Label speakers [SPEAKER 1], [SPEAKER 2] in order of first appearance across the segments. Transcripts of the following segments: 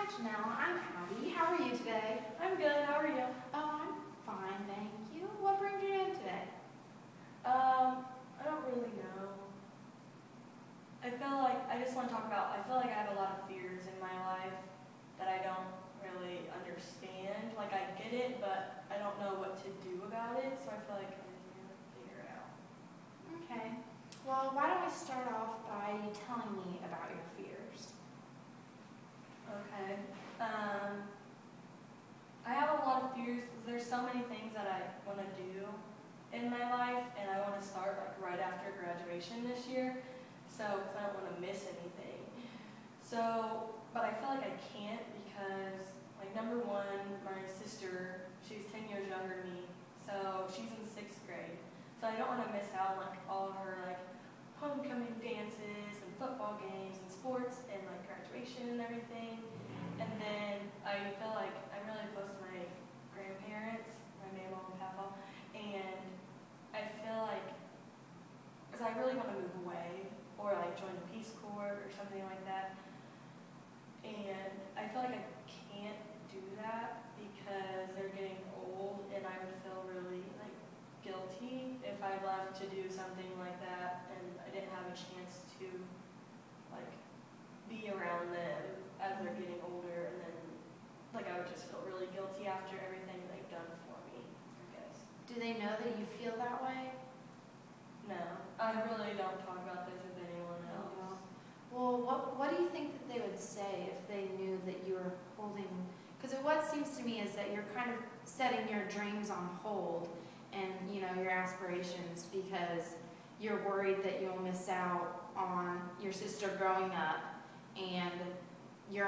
[SPEAKER 1] Janelle. I'm Abbie. How are you today?
[SPEAKER 2] I'm good. How are you?
[SPEAKER 1] Oh, I'm fine, thank you. What brings you in today?
[SPEAKER 2] I don't really know. I just want to talk about, I feel like I have a lot of fears in my life that I don't really understand. Like I get it, but I don't know what to do about it, so I feel like I just need to figure it out.
[SPEAKER 1] Okay. Well, why don't we start off by you telling me about your fears?
[SPEAKER 2] Okay. I have a lot of fears because there's so many things that I want to do in my life, and I want to start like right after graduation this year, because I don't want to miss anything. So, but I feel like I can't because, like, number one, my sister, she's 10 years younger than me, so she's in 6th grade. So I don't want to miss out on like all of her like homecoming dances and football games and sports and like graduation and everything. And then I feel like I'm really close to my grandparents, my mom and papa, and I feel like, because I really want to move away or like join the Peace Corps or something like that, and I feel like I can't do that because they're getting old, and I would feel really like guilty if I left to do something like that and I didn't have a chance to like be around them as they're getting older, and then like I would just feel really guilty after everything they've done for me, I guess.
[SPEAKER 1] Do they know that you feel that way?
[SPEAKER 2] No, I really don't talk about this with anyone else.
[SPEAKER 1] Well, what do you think that they would say if they knew that you were holding, because what seems to me is that you're kind of setting your dreams on hold and, you know, your aspirations because you're worried that you'll miss out on your sister growing up, and you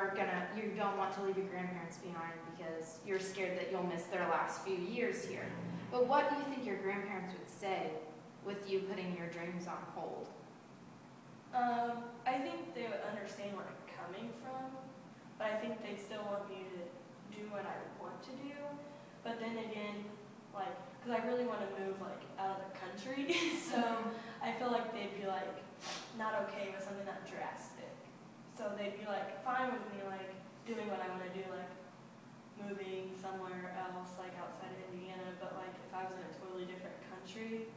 [SPEAKER 1] don't want to leave your grandparents behind because you're scared that you'll miss their last few years here. But what do you think your grandparents would say with you putting your dreams on hold?
[SPEAKER 2] I think they would understand where I'm coming from, but I think they still want me to do what I want to do. But then again, like, because I really want to move like out of the country, so I feel like they'd be like not okay with something that drastic. So they'd be like fine with me like doing what I want to do, like moving somewhere else, like outside of Indiana. But like if I was in a totally different country,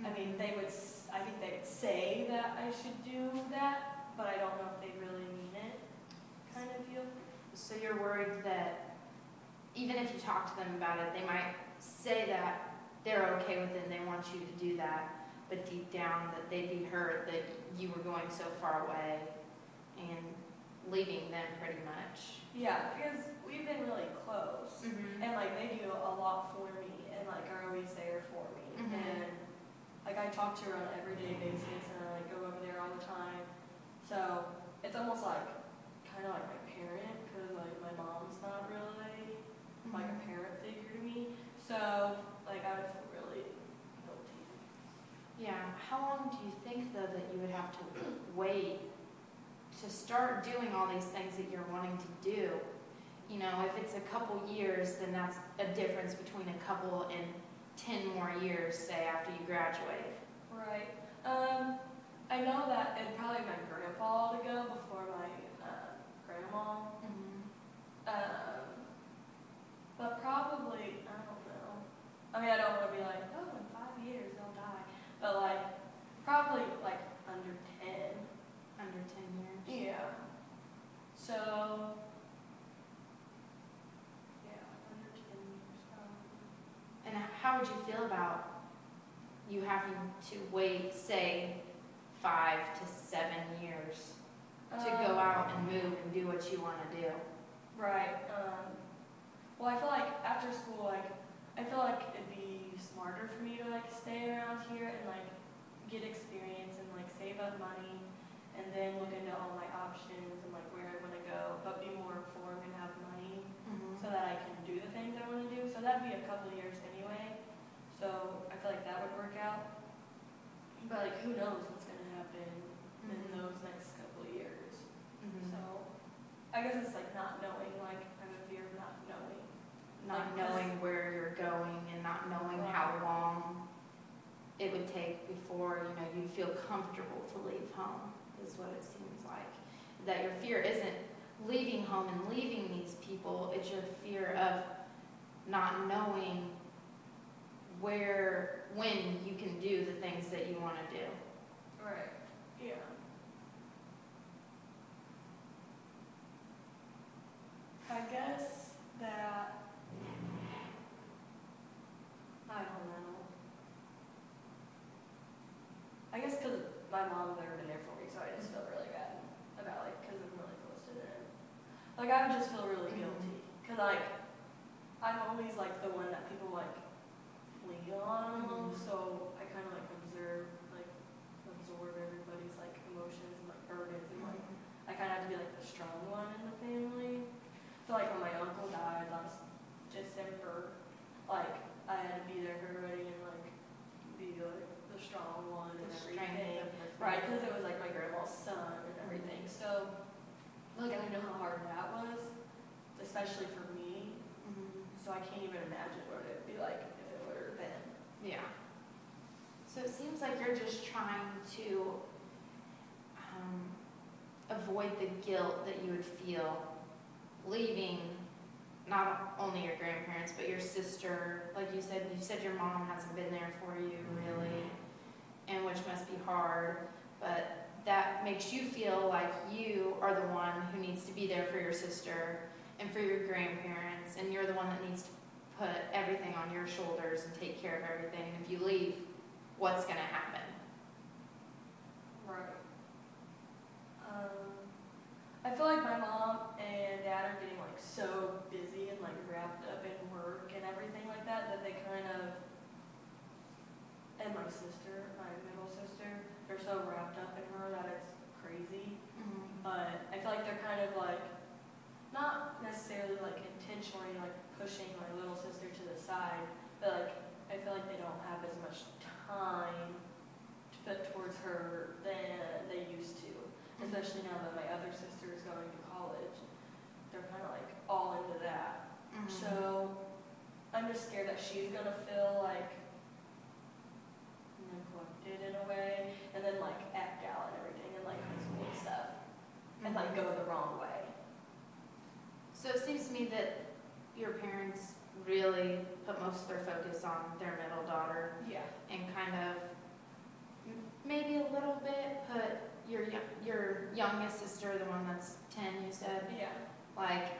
[SPEAKER 2] I mean, I think they would say that I should do that, but I don't know if they really mean it, kind of feel.
[SPEAKER 1] So you're worried that even if you talk to them about it, they might say that they're okay with it and they want you to do that, but deep down that they'd be hurt that you were going so far away and leaving them pretty much.
[SPEAKER 2] Yeah, because we've been really close, and like they do a lot for me and like are always there for me, and like I talk to her on an everyday basis, and I like go over there all the time. So it's almost like kind of like my parent, because like my mom's not really like a parent figure to me. So like I would feel really guilty.
[SPEAKER 1] Yeah. How long do you think though that you would have to wait to start doing all these things that you're wanting to do? You know, if it's a couple years, then that's a difference between a couple and 10 more years, say, after you graduate.
[SPEAKER 2] Right. I know that it'd probably be my grandpa to go before my grandma. But probably, I don't know. I mean, I don't want to be like, oh, in 5 years they'll die. But like, probably like under 10.
[SPEAKER 1] Under 10 years?
[SPEAKER 2] Yeah. So, yeah, under 10 years probably.
[SPEAKER 1] And how would you feel about you having to wait, say, 5 to 7 years to go out and move and do what you want to do?
[SPEAKER 2] Right. Well, I feel like after school, like, I feel like it'd be smarter for me to like stay around here and like get experience and like save up money and then look into all my options and like where I want to go, but be more informed and have money so that I can do the things I want to do. So that'd be a couple of years anyway. So I feel like that would work out. But like, who knows what's going to happen in those next couple of years. So I guess it's like not knowing, like I have a fear of not knowing.
[SPEAKER 1] Not
[SPEAKER 2] Like,
[SPEAKER 1] knowing where you're going and not knowing how long it would take before, you know, you feel comfortable to leave home, is what it seems like. That your fear isn't leaving home and leaving these people. It's your fear of not knowing when you can do the things that you want to do.
[SPEAKER 2] Right. Yeah. I guess that, I don't know. I guess because my mom's never been there for me, so I just feel really bad about, like, because I'm really close to them. Like, I would just feel really guilty. Because, like, I'm always, like, the one that people, like, lean on almost, so I kind of, like, absorb everybody's, like, emotions and, like, burdens, and, like, I kind of have to be, like, the strong one in the family. So, like, when my uncle died last December, like, I had to be there for everybody and, like, be, like, the strong one and everything. Right, because it was, like, my grandma's son and everything. So, like, I know how hard that was, especially for me. So I can't even imagine what it would be like if it would have been.
[SPEAKER 1] Yeah. So it seems like you're just trying to avoid the guilt that you would feel leaving not only your grandparents, but your sister. Like you said your mom hasn't been there for you really, and which must be hard, but that makes you feel like you are the one who needs to be there for your sister and for your grandparents, and you're the one that needs to put everything on your shoulders and take care of everything. And if you leave, what's going to happen?
[SPEAKER 2] Right. I feel like my mom and dad are getting, like, so busy and, like, wrapped up in work and everything like that, that they kind of, and my sister, my middle sister, they're so wrapped up in her that it's crazy. But I feel like they're kind of, like, not necessarily, like, intentionally, like, pushing my little sister to the side, but, like, I feel like they don't have as much time to put towards her than they used to. Especially now that my other sister is going to college. They're kind of, like, all into that. So I'm just scared that she's going to feel, like, neglected in a way, and then, like, act out and everything, and, like, high school and stuff, and, like, go the wrong way.
[SPEAKER 1] So it seems to me that your parents really put most of their focus on their middle daughter.
[SPEAKER 2] Yeah.
[SPEAKER 1] And kind of maybe a little bit put your youngest sister, the one that's 10, you said,
[SPEAKER 2] Yeah.
[SPEAKER 1] like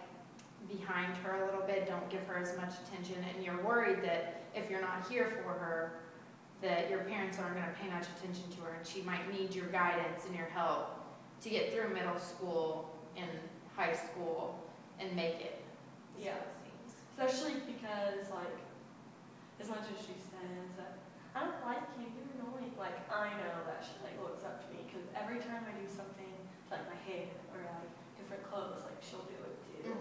[SPEAKER 1] behind her a little bit, don't give her as much attention, and you're worried that if you're not here for her, that your parents aren't going to pay much attention to her, and she might need your guidance and your help to get through middle school and high school and make it.
[SPEAKER 2] Yeah. Especially because, like, as much as she says that, I don't like you, you're annoying, like, I know that she, like, looks up to me, because every time I do something, like my hair, or, like, different clothes, like, she'll do it too.